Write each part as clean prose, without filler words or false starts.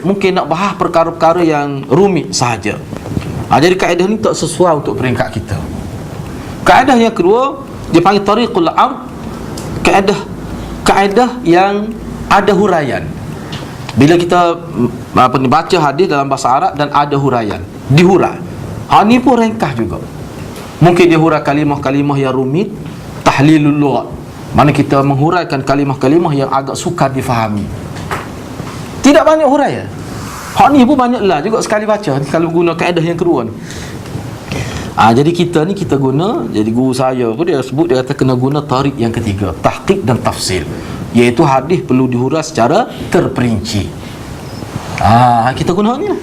mungkin nak bahas perkara-perkara yang rumit sahaja. Jadi kaedah ni tak sesuai untuk peringkat kita. Kaedah yang kedua dia panggil tariqul ard, kaedah yang ada huraian. Bila kita baca hadis dalam bahasa Arab dan ada huraian, dihurai. Ni pun ringkas juga. Mungkin dia hurai kalimah-kalimah yang rumit, tahlilul lughat. Mana kita menghuraikan kalimah-kalimah yang agak sukar difahami. Tidak banyak huraian. Ni pun banyaklah juga sekali baca kalau guna kaedah yang kedua ni. Jadi kita guna, jadi guru saya pun dia sebut, dia kata kena guna tarik yang ketiga, tahqiq dan tafsil, iaitu hadis perlu dihurai secara terperinci. Kita guna ni lah.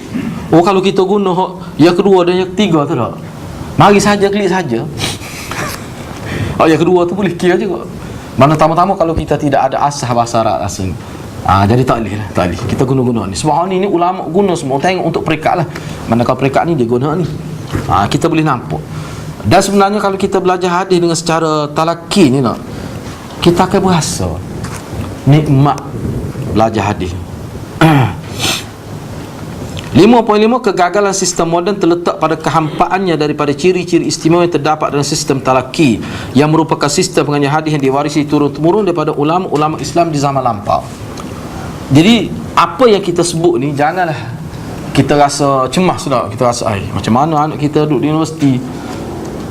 Kalau kita guna yang kedua dan yang ketiga tu tak, mari saja klik saja. Yang kedua tu boleh kira juga. Mana tama-tama kalau kita tidak ada asas bahasa Arab asing. Jadi tak boleh lah, tak boleh. Kita guna-guna ni. Sebab ni ulama guna semua, tengok untuk peringkat lah. Manakala peringkat ni dia guna ni. Kita boleh nampak. Dan sebenarnya kalau kita belajar hadis dengan secara talaki ni nak, kita akan berasa nikmat belajar hadis. 5.5 kegagalan sistem moden terletak pada kehampaannya daripada ciri-ciri istimewa yang terdapat dalam sistem talaki yang merupakan sistem pengajian hadis yang diwarisi turun-temurun daripada ulama-ulama Islam di zaman lampau. Jadi apa yang kita sebut ni, janganlah kita rasa cemas sudah. Kita rasa macam mana anak kita duduk di universiti.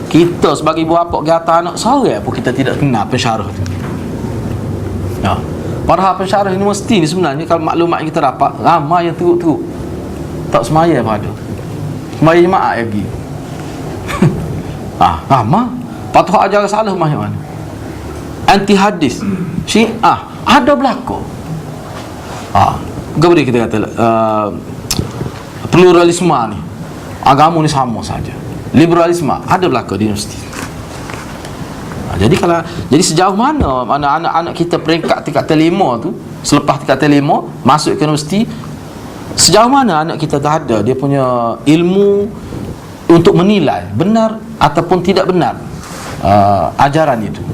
Kita sebagai ibu bapa kata anak seorang pun kita tidak kenal pensyarah tu. Padahal pensyarah universiti ni sebenarnya kalau maklumat yang kita dapat ramai yang teruk-teruk. Tak semaya pun ada. Semaya jemaah lagi. Ramai. Patut ajar salah macam mana. Anti hadis Syiah ada berlaku. Kemudian kita kata pluralisme ni, agama ni sama saja. Liberalisme ada berlaku di universiti. Jadi sejauh mana anak-anak kita peringkat tingkat T5 tu, selepas tingkat T5 masuk ke universiti, sejauh mana anak kita dah ada dia punya ilmu untuk menilai benar ataupun tidak benar ajaran itu.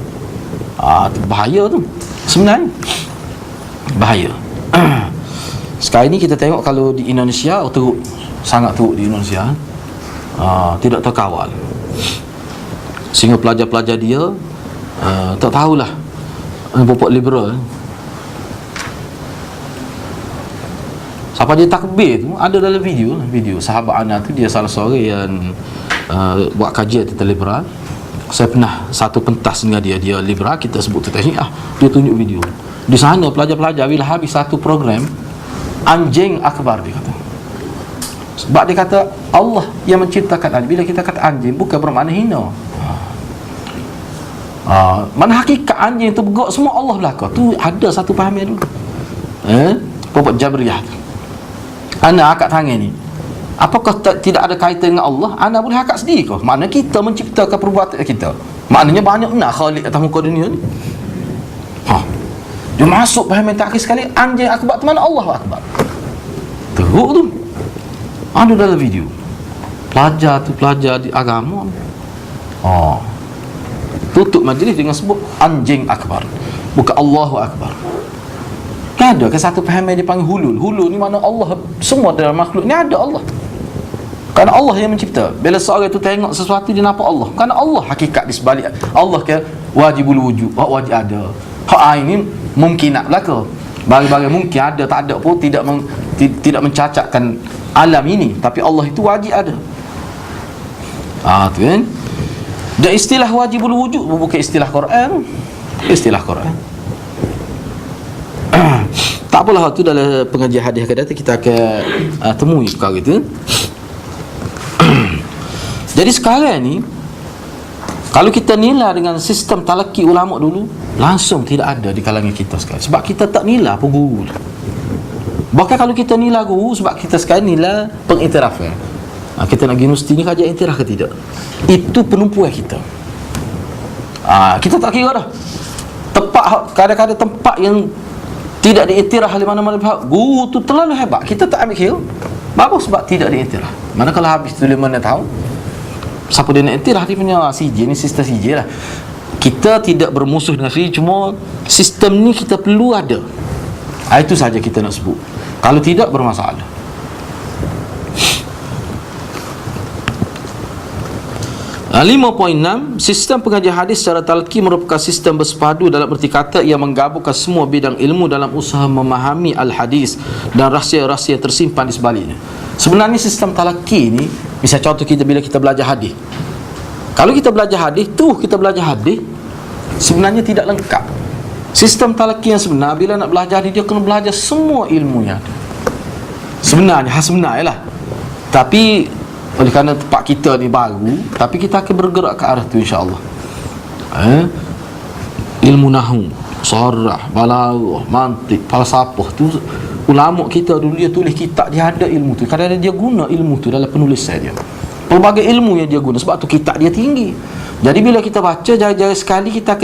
Bahaya tu sebenarnya, bahaya. Sekarang ni kita tengok kalau di Indonesia teruk, sangat teruk di Indonesia. Tidak terkawal, sehingga pelajar-pelajar dia tak tahulah pokok liberal. Siapa dia takbir tu ada dalam video sahabat anak tu, dia salah seorang yang buat kajian tentang liberal. Saya pernah satu pentas dengan dia liberal, kita sebut tentang Syiah. Dia tunjuk video di sana, pelajar-pelajar bila habis satu program, anjing akbar dia kata. Sebab dia kata Allah yang menciptakan anjing. Bila kita kata anjing bukan bermakna hina. Mana hakikat anjing itu bergerak semua Allah belaka. Tu ada satu pahaman dulu. Pokok Jabriyah tu. Ana akak tangan ni, apakah tidak ada kaitan dengan Allah? Ana boleh akak sendiri kau. Maknanya kita menciptakan perbuatan kita. Maknanya banyak nak khalik atas muka dunia ni. Dia masuk pahaman takhir sekali, anjing akbar tu mana Allah akbar. Teruk tu. Ada dalam video. Pelajar di agama. Tutup majlis dengan sebut anjing akbar, bukan Allahu akbar. Ada ke satu pahaman dia panggil hulul. Hulul ni mana Allah, semua dalam makhluk ni ada Allah. Kerana Allah yang mencipta. Bila seorang itu tengok sesuatu dia nampak Allah. Kerana Allah hakikat di sebalik. Allah ke wajibul wujud, wajib ada. Ini mungkin nak belaka. Bagi-bagi mungkin ada, tak ada pun tidak mencacatkan alam ini, tapi Allah itu wajib ada. Tu kan. Dan istilah wajibul wujud bukan istilah Quran. Istilah Quran. Tak apalah, tu dalam pengajian hadis akan datang kita akan temui perkara itu. Jadi sekarang ni kalau kita nilai dengan sistem talaki ulama dulu, langsung tidak ada di kalangan kita sekarang. Sebab kita tak nilai pun guru. Bahkan kalau kita nilai guru, sebab kita sekarang nilai pengiktirafan. Kita nak pergi universiti ni kajian iktiraf ke tidak, itu penumpuan kita. Kita tak kira dah. Kadang-kadang tempat yang tidak diiktiraf oleh mana-mana pihak, guru tu terlalu hebat, kita tak ambil kira. Bagus sebab tidak diiktiraf. Manakala habis tu 5 tahun, siapa dia nak iktiraf, dia punya CJ ni, sistem CJ lah. Kita tidak bermusuh dengan CJ, cuma sistem ni kita perlu ada. Itu saja kita nak sebut. Kalau tidak, bermasalah. Ha, 5.6, sistem pengajian hadis secara talqi merupakan sistem bersepadu dalam erti kata yang menggabungkan semua bidang ilmu dalam usaha memahami al-hadis dan rahsia-rahsia tersimpan di sebaliknya. Sebenarnya sistem talqi ni, misal contoh kita bila kita belajar hadis. Kalau kita belajar hadis, kita belajar hadis sebenarnya tidak lengkap. Sistem talqi yang sebenar, bila nak belajar hadis, dia kena belajar semua ilmu yang ada. Sebenarnya, sebenarnya lah. Tapi oleh kerana tempat kita ni baru, tapi kita akan bergerak ke arah tu insya-Allah. Ilmu nahwu, sarah, balaghah, mantik, falsafah tu ulama kita dulu dia tulis kitab, dia ada ilmu tu. Kadang-kadang dia guna ilmu tu dalam penulisan dia. Pelbagai ilmu yang dia guna, sebab tu kitab dia tinggi. Jadi bila kita baca jarang-jarang sekali kita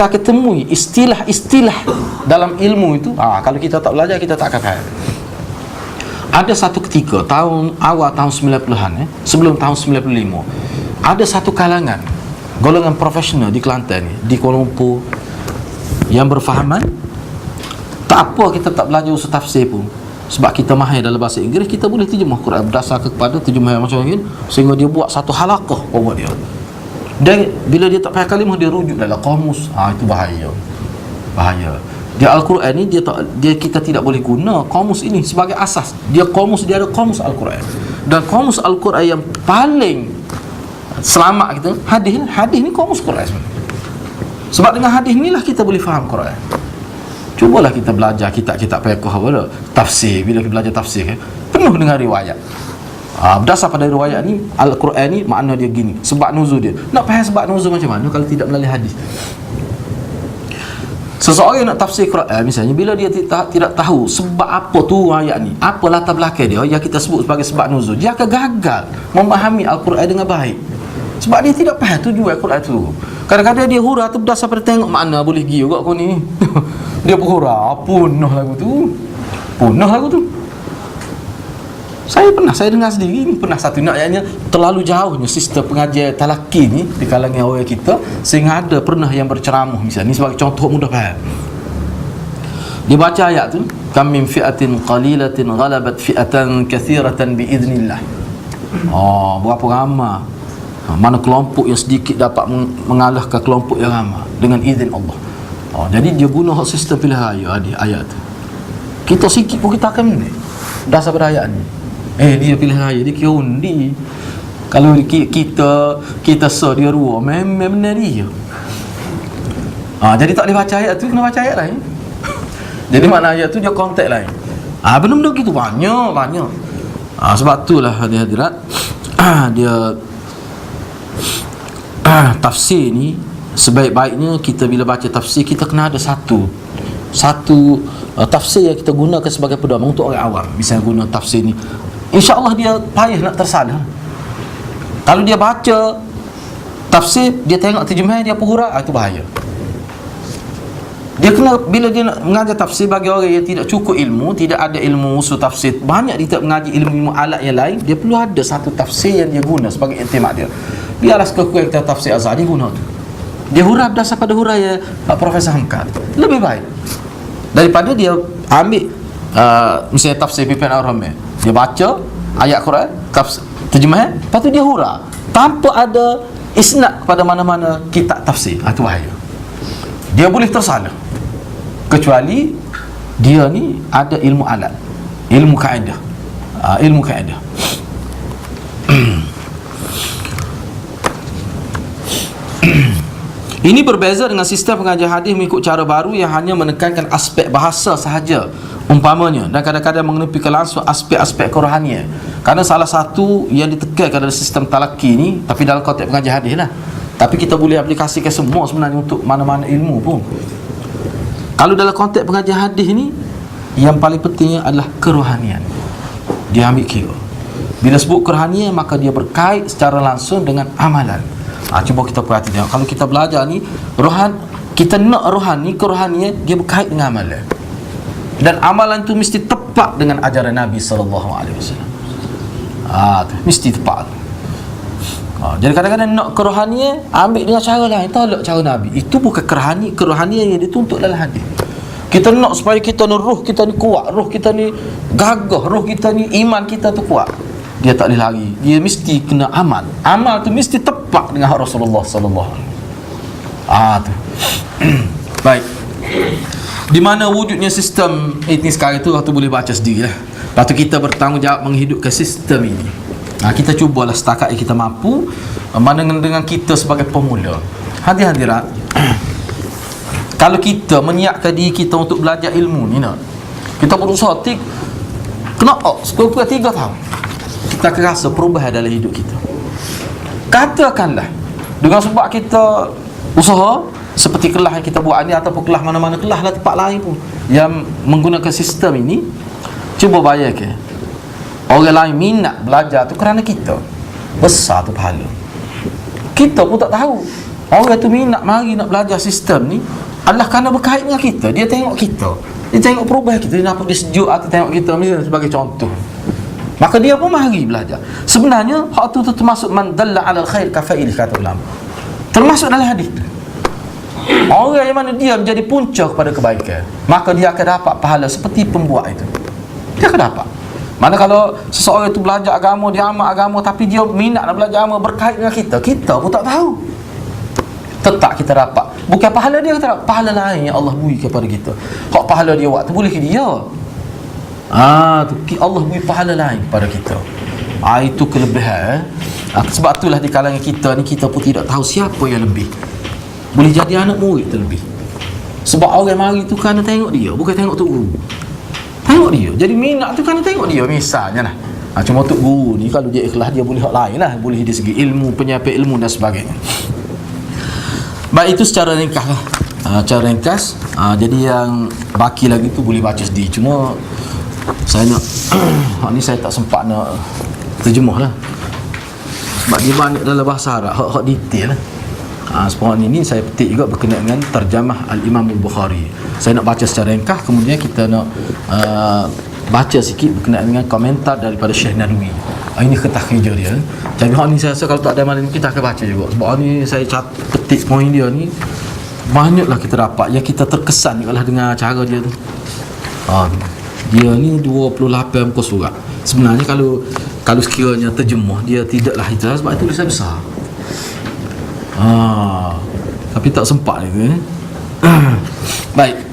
akan temui istilah-istilah dalam ilmu itu. Kalau kita tak belajar, kita tak akan faham. Ada satu ketika awal tahun 90-an, sebelum tahun 95, ada satu kalangan golongan profesional di Kelantan ni, di Kuala Lumpur, yang berfahaman tak apa kita tak belajar usul tafsir pun, sebab kita mahir dalam bahasa Inggeris, kita boleh terjemah Quran berdasarkan kepada terjemahan macam ni, sehingga dia buat satu halaqah buat dia. Dan bila dia tak faham kalimah, dia rujuk dalam kamus. Itu bahaya. Dia Al-Quran ni kita tidak boleh guna kamus ini sebagai asas. Dia ada kamus Al-Quran. Dan kamus Al-Quran yang paling selamat kita hadis ni kamus Quran sebenarnya. Sebab dengan hadis inilah kita boleh faham Quran. Cubalah kita belajar kitab-kitab fiqh apa tafsir. Bila kita belajar tafsir penuh dengan riwayat. Berdasar pada riwayat ni, Al-Quran ni makna dia gini, sebab nuzul dia. Nak faham sebab nuzul macam mana kalau tidak melalui hadis? Seseorang yang nak tafsir Quran misalnya, bila dia tidak tahu sebab apa tu ayat ni, apa latar belakang dia yang kita sebut sebagai sebab nuzul, dia akan gagal memahami Al-Quran dengan baik. Sebab dia tidak faham tujuan Al-Quran tu. Kadang-kadang dia hurah tu berdasar pada tengok makna boleh pergi juga kau ni. Dia berhurah, punah lagu tu. Saya dengar sendiri ni, pernah satu naknya terlalu jauhnya sistem pengajian talaqi ni di kalangan orang kita, sehingga ada pernah yang berceramah misalnya, ni sebagai contoh mudah faham. Dia baca ayat tu, kam min fi'atin qalilatin ghalabat fi'atan katsiratan biiznillah. Berapa ramai mana kelompok yang sedikit dapat mengalahkan kelompok yang ramai dengan izin Allah. Jadi dia guna sistem pilihan ayat tu. Kita sikit pun kita akan ni dasar pada ayat ni. Dia pilih raya, dia kira undi. Kalau kita dia rua, memang benar dia. Jadi tak boleh baca ayat tu, kena baca ayat lain. Jadi makna ayat tu dia konteks lain. Benda-benda gitu banyak. Sebab itulah hadirat dia tafsir ni sebaik-baiknya kita bila baca tafsir, kita kena ada satu tafsir yang kita gunakan sebagai pedoman untuk orang awam. Misalnya guna tafsir ni, InsyaAllah dia payah nak tersalah. Kalau dia baca tafsir, dia tengok terjemahan, dia pura, itu bahaya. Dia kena, bila dia nak mengajar tafsir bagi orang yang tidak cukup ilmu, tidak ada ilmu usul tafsir, banyak dia tak mengaji ilmu alat yang lain, dia perlu ada satu tafsir yang dia guna sebagai intimat dia. Biarlah sekurang kita tafsir Azhar, dia guna tu. Dia huraf berdasar pada huraian Profesor Hamka. Lebih baik daripada dia ambil misalnya tafsir Pipian Ar-Rahman. Dia baca ayat Quran, terjemahan, lepas tu dia hurah tanpa ada isnad kepada mana-mana kitab tafsir. Itu bahaya. Dia boleh tersalah, kecuali dia ni ada ilmu alat, ilmu kaedah. Ini berbeza dengan sistem pengajian hadis mengikut cara baru yang hanya menekankan aspek bahasa sahaja umpamanya, dan kadang-kadang mengenepikan langsung aspek-aspek kerohanian. Karena salah satu yang ditekankan dalam sistem talaqi ni, tapi dalam konteks pengajian hadis lah, tapi kita boleh aplikasikan semua sebenarnya untuk mana-mana ilmu pun. Kalau dalam konteks pengajian hadis ni, yang paling pentingnya adalah kerohanian. Dia ambil kira. Bila sebut kerohanian, maka dia berkait secara langsung dengan amalan. Cuba kita perhati tengok. Kalau kita belajar ni kita nak kerohanian, dia berkait dengan amalan. Dan amalan tu mesti tepat dengan ajaran Nabi SAW. Mesti tepat. Jadi kadang-kadang nak kerohanian, ambil dengan cara lain, tolak cara Nabi. Itu bukan kerohanian yang dituntut dalam hadis. Kita nak supaya kita ni roh kita ni kuat, roh kita ni gagah, roh kita ni iman kita tu kuat. Dia tak boleh lari. Dia mesti kena amal. Amal tu mesti tepat dengan hak Rasulullah sallallahu alaihi wasallam. Tu. Baik. Di mana wujudnya sistem ini sekarang tu boleh baca sendirilah. Lepas tu kita bertanggungjawab menghidupkan sistem ini. Kita cubalah setakat yang kita mampu, mana dengan kita sebagai pemula. Hadirat. Kalau kita menyiapkan diri kita untuk belajar ilmu ni nak, kita berusaha kena sekurang-kurang 3 tahun, kita akan rasa perubahan dalam hidup kita. Katakanlah dengan sebab kita usaha seperti kelas yang kita buat ni, ataupun kelas mana-mana, kelas lah tempat lain pun yang menggunakan sistem ini, cuba bayangkan orang lain minat belajar tu kerana kita, besar tu pahala. Kita pun tak tahu orang tu minat mari nak belajar sistem ni adalah kerana berkait dengan kita. Dia tengok kita, dia tengok perubahan kita, dia nampak dia sejuk hati tengok kita, misalnya sebagai contoh, maka dia pun mari belajar. Sebenarnya hak tu termasuk man dalla 'alal khair kafa'il, kata ulama, termasuk dalam hadis. Orang yang mana dia menjadi punca kepada kebaikan, maka dia akan dapat pahala seperti pembuat itu. Dia akan dapat. Mana kalau seseorang itu belajar agama, dia amal agama, tapi dia minat nak belajar agama berkait dengan kita pun tak tahu, tetap kita dapat. Bukan pahala dia, kita dapat pahala lain yang Allah beri kepada kita. Hak pahala dia waktu boleh ke dia. Tu Allah beri pahala lain kepada kita. Itu kelebihan. Sebab itulah di kalangan kita ni, kita pun tidak tahu siapa yang lebih. Boleh jadi anak murid terlebih. Sebab orang mari tu kerana tengok dia, bukan tengok tok guru. Tengok dia. Jadi minat tu kerana tengok dia, misalnya lah. Cuma tok guru ni kalau dia ikhlas, dia boleh hak lain lah, boleh dari segi ilmu, penyampaian ilmu dan sebagainya. Baik, itu secara ringkas lah. Cara ringkas. Jadi yang baki lagi tu boleh baca sendiri. Cuma saya nak ni saya tak sempat nak terjemah lah, sebab dia banyak dalam bahasa Arab, hak detail lah. Sebab ini saya petik juga berkenaan dengan terjemah Al-Imam Al-Bukhari. Saya nak baca secara ringkas, kemudian kita nak baca sikit berkenaan dengan komentar daripada Syekh Nadwi. Ini kertas kerja dia. Jadi hak ni saya rasa kalau tak ada malam kita akan baca juga. Sebab ni saya petik poin dia ni, banyaklah kita dapat yang kita terkesan kalau dengar cara dia tu. Dia ni 28 muka surat. Sebenarnya kalau sekiranya terjemah dia tidaklah itu, sebab itu tulisan besar. Tapi tak sempat lagi. Baik.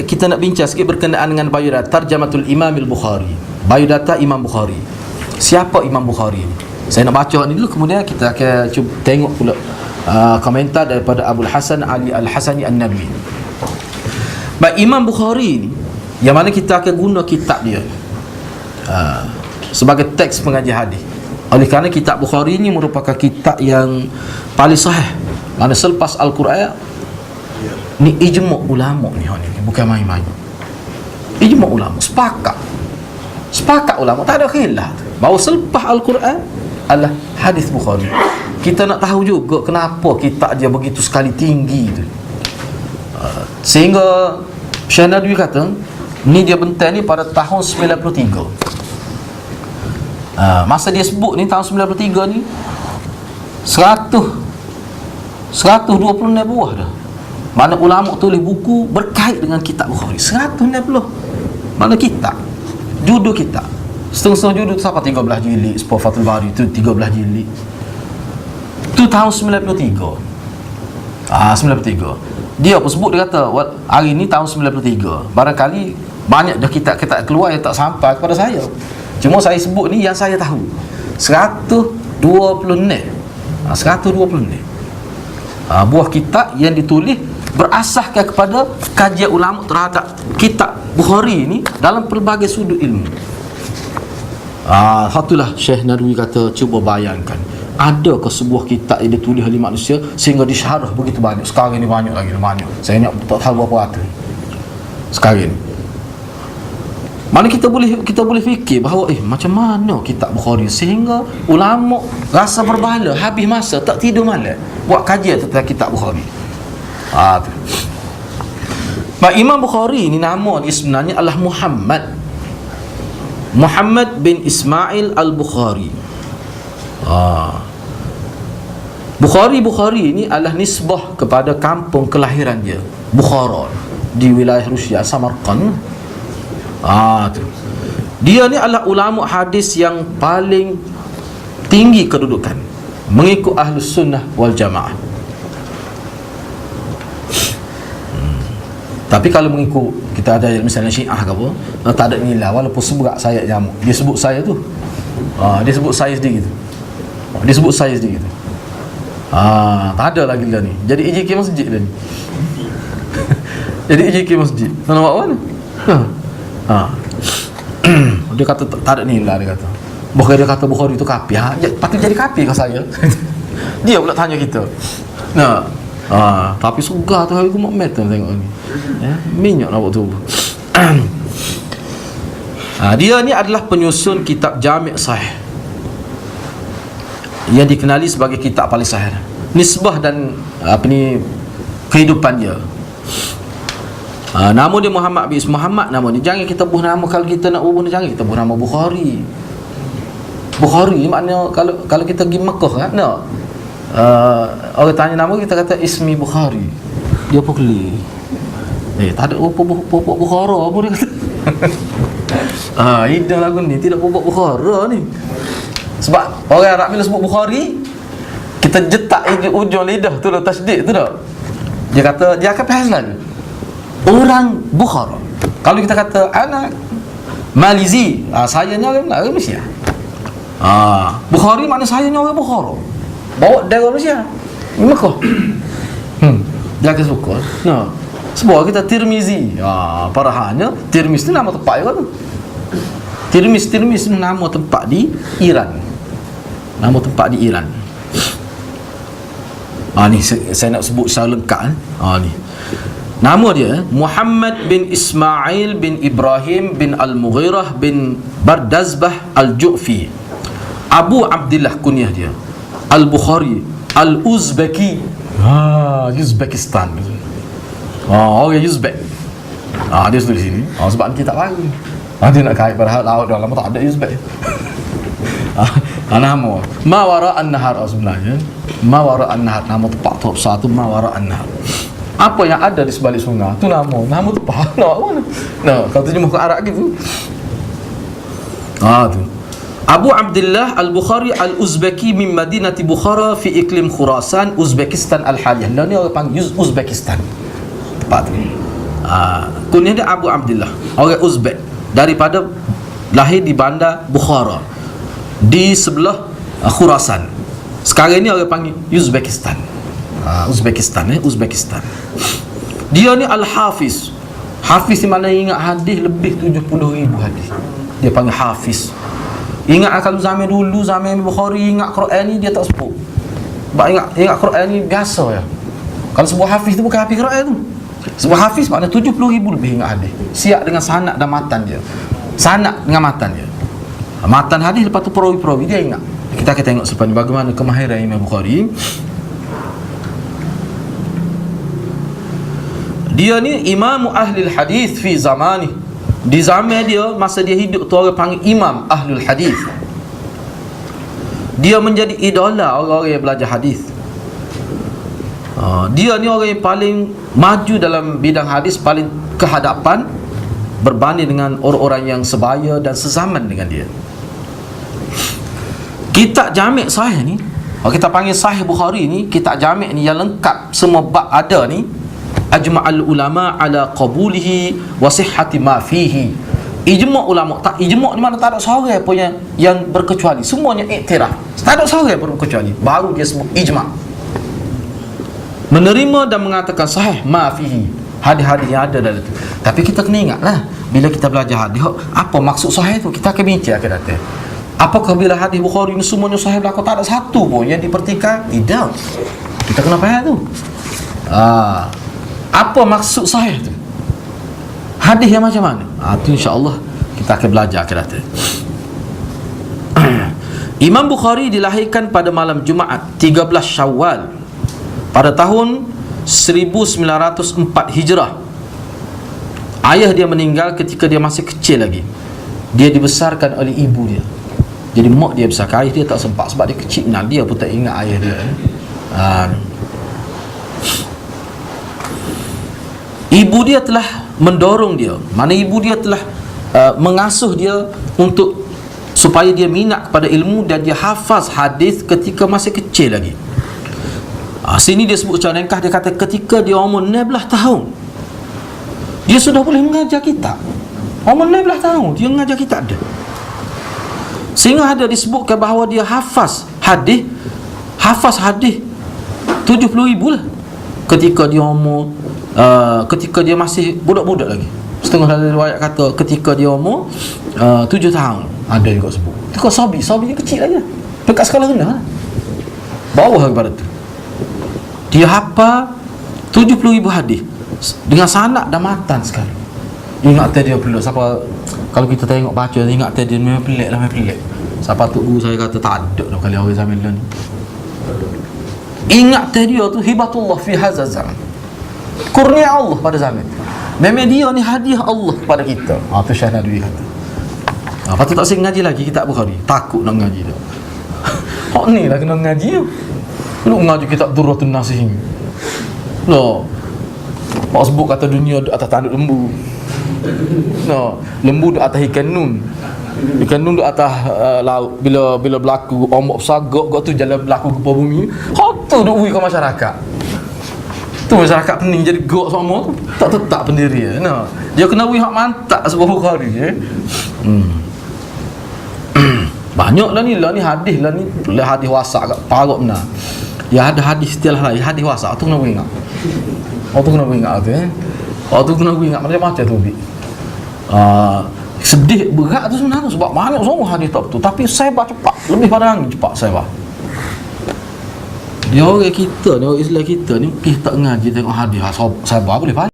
Kita nak bincang sikit berkenaan dengan biodata Tarjamatul Imam Al-Bukhari. Biodata Imam Bukhari. Siapa Imam Bukhari ni? Saya nak baca ni dulu, kemudian kita akan cuba tengok pula komentar daripada Abul Hasan Ali Al-Hasani An-Nadwi. Baik, Imam Bukhari ni yang mana kita akan guna kitab dia sebagai teks pengajian hadis. Oleh kerana kitab Bukhari ni merupakan kitab yang paling sahih. Mana selepas Al-Quran ni ijma' ulama ni, bukan main-main. Ijma' ulama, sepakat ulama, tak ada khilaf bahawa selepas Al-Quran adalah hadis Bukhari. Kita nak tahu juga kenapa kitab dia begitu sekali tinggi tu, sehingga Syekh Nadwi kata ni dia bentai ni pada tahun 93. Masa dia sebut ni tahun 93 ni 120 buah dah. Mana ulama tulis buku berkait dengan kitab Bukhari 160. Mana kitab, judul kitab, setengah-setengah judul tu sampai 13 jilid. Sebuah Fathul Bari tu 13 jilid. Tu tahun 93. 93. Dia pun sebut, dia kata hari ni tahun 93. Barangkali banyak dah kitab-kitab keluar yang tak sampai kepada saya. Cuma saya sebut ni yang saya tahu 120 net. 120 net buah kitab yang ditulis berasaskan kepada kajian ulama terhadap kitab Bukhari ni dalam pelbagai sudut ilmu. Itulah Syekh Nadwi kata, cuba bayangkan, adakah sebuah kitab yang ditulis oleh manusia sehingga disyarah begitu banyak. Sekarang ni banyak lagi, banyak. Saya nak tak tahu berapa ratus sekarang ni. Mana kita boleh fikir bahawa macam mana kitab Bukhari sehingga ulama rasa berbahala, habis masa tak tidur malam buat kajian tentang kitab Bukhari. Imam Bukhari ni nama dia sebenarnya adalah Muhammad bin Ismail Al-Bukhari. Bukhari ini adalah nisbah kepada kampung kelahiran dia, Bukhara, di wilayah Rusia, Samarkand. Tu. Dia ni adalah ulama hadis yang paling tinggi kedudukan mengikut Ahlus Sunnah wal Jamaah. Tapi kalau mengikut kita ada misalnya Syiah ke apa, tak ada nilai walaupun sebut saya nyamuk. Dia sebut saya tu. Dia sebut saya sedikit tu. Dia sebut saya sedikit tu. Tak ada lagi dia ni. Jadi IJK masjid dia ni. Jadi IJK masjid. Tak nak buat mana? Dia kata tak ada nilai, dia kata. Bukan dia kata Bukhari tu kafir. Patut jadi kafir ke saya? Dia pula tanya kita. Tapi sugar tu aku mak metal tengok ni. Minyak nak buat tu. Dia ni adalah penyusun kitab Jami' Sahih yang dikenali sebagai kitab paling sahih. Nisbah dan kehidupan dia. Nama dia Muhammad bin Muhammad, nama dia. Jangan kita buh nama, kalau kita nak ubah jangan kita buh nama Bukhari. Bukhari maknanya kalau kita pergi Mekah kan, orang tanya nama kita kata Ismi Bukhari. Dia apa keli? Tak ada pokok Bukhara apa dia kata. Ida lagu ni tidak pokok Bukhara ni. Sebab orang Arab bila sebut Bukhari, kita jetak ujung lidah tu dah, tasdid tu dah. Dia kata dia akan faham lagi. Orang Bukhara. Kalau kita kata anak Malizi, saya ni orang Malaysia. Bukhari makna saya ni orang Bukhara. Bawa dari Malaysia. Ini Mekah. Dia akan suka. Sebab kita Tirmizi. Parahannya Tirmiz tu nama tempat dia tu. Tirmiz nama tempat di Iran. Nama tempat di Iran. Ni saya nak sebut secara lengkap ni. Nama dia Muhammad bin Ismail bin Ibrahim bin Al-Mughirah bin Bardazbah Al-Ju'fi. Abu Abdillah kunyah dia. Al-Bukhari Al-Uzbeki. Uzbekistan. Orang Uzbek. Dia sudah di sini. Sebab kita tak lagi. Dia nak kait pada laut dah lama tak ada Uzbek. Nama Mawara'an Nahar sebenarnya. Mawara'an Nahar, nama tempat top satu Mawara'an Nahar. Apa yang ada di sebalik sungai tu nama tempat. Nak mana? Kalau terjemah ke Arab gitu. Tu. Abu Abdullah Al-Bukhari Al-Uzbeki min Madinati Bukhara fi iklim Khurasan, Uzbekistan Al-Haliyah. Ni orang panggil Uzbekistan. Tempat tu. Kunyah dia Abu Abdullah, orang Uzbek, daripada lahir di bandar Bukhara di sebelah Khurasan. Sekarang ni orang panggil Uzbekistan. Uzbekistan. Dia ni Al-Hafiz. Hafiz ni mana ingat hadis lebih 70,000 hadis. Dia panggil Hafiz. Ingat kalau zaman dulu, zaman Bukhari ingat Quran ni dia tak sebut. Sebab ingat Quran ni biasa ya. Kalau sebut Hafiz tu bukan Hafiz Quran tu. Sebab Hafiz makna 70,000 lebih ingat hadis. Siap dengan sanad dan matan dia. Sanad dengan matan dia. Matan hadis lepas tu perawi-perawi dia ingat. Kita akan tengok selepas ni bagaimana kemahiran Imam Bukhari. Dia ni imam ahli hadis fi zamani. Di zaman dia, masa dia hidup tu orang panggil imam ahlul hadis. Dia menjadi idola orang-orang yang belajar hadis. Dia ni orang yang paling maju dalam bidang hadis, paling kehadapan berbanding dengan orang-orang yang sebaya dan sezaman dengan dia. Kitab Jami' Sahih ni, kita panggil Sahih Bukhari ni, kitab Jami' ni yang lengkap semua bab ada ni. Ajma'al ulama ala qabulihi wa sihhati ma fihi. Ijma' ulama, tak ijma' ni mana tak ada seorang pun yang berkecuali, semuanya iktiraf. Tak ada seorang pun berkecuali, baru dia sebut ijma'. Menerima dan mengatakan sahih ma fihi, hadis-hadis yang ada dalam itu. Tapi kita kena ingatlah, bila kita belajar hadis, apa maksud sahih tu? Kita akan bincang akan datang. Apakah bila hadis Bukhari ni semuanya sahih belaka, tak ada satu pun yang dipertikaikan? Tidak. Kita kena faham tu. Apa maksud sahih tu? Hadis yang macam mana? Tu insya-Allah kita akan belajar akan datang. Imam Bukhari dilahirkan pada malam Jumaat 13 Syawal pada tahun 1904 Hijrah. Ayah dia meninggal ketika dia masih kecil lagi. Dia dibesarkan oleh ibu dia. Jadi mak dia besarkan, ayah dia tak sempat sebab dia kecil. Dia pun tak ingat ayah dia. Ibu dia telah mendorong dia, mana ibu dia telah mengasuh dia untuk supaya dia minat kepada ilmu dan dia hafaz hadis ketika masih kecil lagi. Sini dia sebut macam ringkas, dia kata ketika dia umur 16 tahun dia sudah boleh mengajar kitab. Umur 16 tahun dia mengajar kitab dia. Sehingga ada disebutkan bahawa dia hafaz hadis 70,000 lah ketika dia umur ketika dia masih budak-budak lagi. Setengah dari riwayat kata ketika dia umur 7 tahun. Ada juga sebut. Itu sabi dia kecil lagi lah. Dekat sekolah rendah lah. Bawah daripada tu. Dia hafal 70,000 hadis dengan sanad dan matan sekali. Ingat dia pula siapa, kalau kita tengok baca ingat dia memang pelik lah, memang pelik. Siapa tu guru saya kata tak ada dah kali orang zaman ni. Ingat dia tu hibatullah fi hazal zaman. Kurnia Allah pada zaman. Memang dia ni hadiah Allah kepada kita. Tu Syekh Nadwi kata. Lepas tu tak sing ngaji lagi kitab Bukhari. Takut nak ngaji dah. Hak ni lah kena ngaji. Lu ngaji kitab Durratun Nasihin. Loh. Pak sebut kata dunia di atas tanduk lembu. No, lembu di atas ikan nun. Ikan nun di atas laut. Bila berlaku ombak besar, gok tu jalan berlaku gempa bumi. Hak tu duk ke masyarakat. Tu masyarakat pening jadi gok semua tu tak tetap pendiri. No. Dia kena hak mantap sebab Bukhari Banyak lah ni hadis lah ni. Hadis wasak kat parok benar. Ya ada hadis istilah lain, hadis wasak tu kena ingat. Tu kena ingat tu tu kena ingat macam-macam tu sedih berat tu sebenarnya sebab banyak semua hadis tak betul. Tapi saya baca cepat, lebih pada angin cepat saya baca. Dia orang kita ni, orang Islam kita ni tak ngaji tengok hadis saya boleh baca.